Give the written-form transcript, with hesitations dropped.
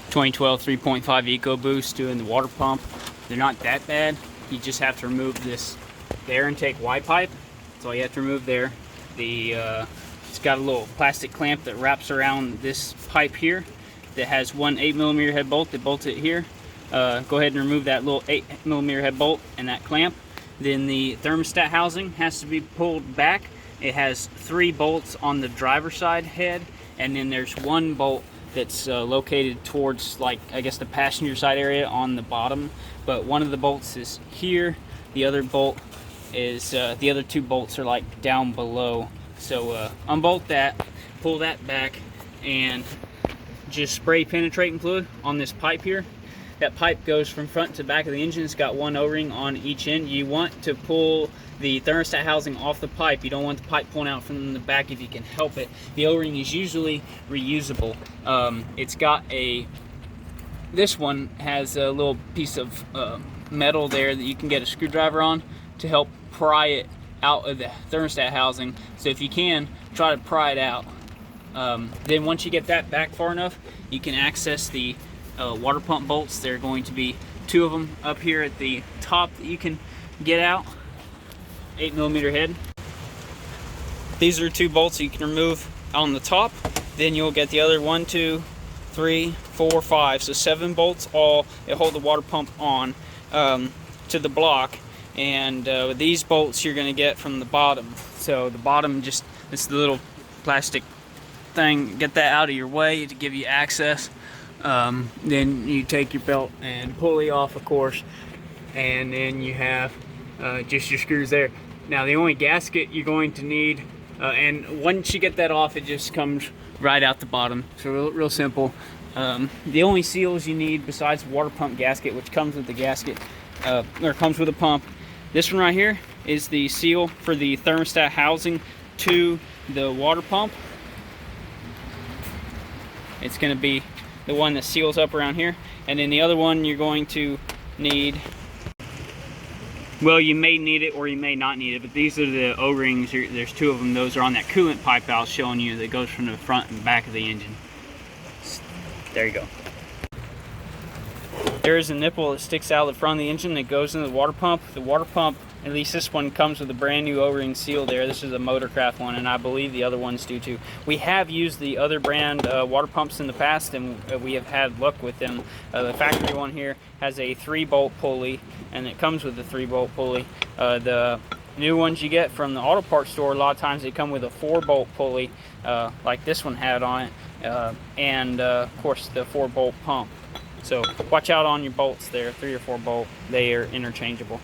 2012 3.5 Ecoboost doing the water pump. They're not that bad. You just have to remove this air intake Y pipe. That's all you have to remove there. It's got a little plastic clamp that wraps around this pipe here that has one 8mm head bolt that bolts it here. Go ahead and remove that little 8mm head bolt and that clamp. Then the thermostat housing has to be pulled back. It has 3 bolts on the driver's side head, and then there's 1 bolt that's located towards, like, I guess the passenger side area on the bottom. But one of the bolts is here. The other bolt is, the other 2 bolts are like down below. So unbolt that, pull that back, and just spray penetrating fluid on this pipe here. That pipe goes from front to back of the engine. It's got 1 O-ring on each end. You want to pull the thermostat housing off the pipe. You don't want the pipe pulling out from the back if you can help it. The O-ring is usually reusable. It's got this one has a little piece of metal there that you can get a screwdriver on to help pry it out of the thermostat housing. So if you can, try to pry it out. Then once you get that back far enough, you can access the water pump bolts. There are going to be 2 of them up here at the top that you can get out. 8mm head. These are 2 bolts you can remove on the top. Then you'll get the other 1, 2, 3, 4, 5. So 7 bolts all that hold the water pump on to the block. And these bolts you're going to get from the bottom. So the bottom, just it's the little plastic thing. Get that out of your way to give you access. Then you take your belt and pulley off, of course, and then you have just your screws there. Now the only gasket you're going to need, and once you get that off, it just comes right out the bottom. So real simple. The only seals you need besides the water pump gasket, which comes with the gasket, or comes with a pump, this one right here is the seal for the thermostat housing to the water pump. It's going to be the one that seals up around here. And then the other one you're going to need, well, you may need it or you may not need it, but these are the O-rings. There's 2 of them. Those are on that coolant pipe I was showing you that goes from the front and back of the engine. There you go. There is a nipple that sticks out of the front of the engine that goes into the water pump. The water pump, at least this one, comes with a brand new O-ring seal there. This is a Motorcraft one, and I believe the other ones do too. We have used the other brand water pumps in the past, and we have had luck with them. The factory one here has a 3-bolt pulley, and it comes with a 3-bolt pulley. The new ones you get from the auto parts store, a lot of times they come with a 4-bolt pulley, like this one had on it, and of course the 4-bolt pump. So watch out on your bolts there, 3 or 4 bolt. They are interchangeable.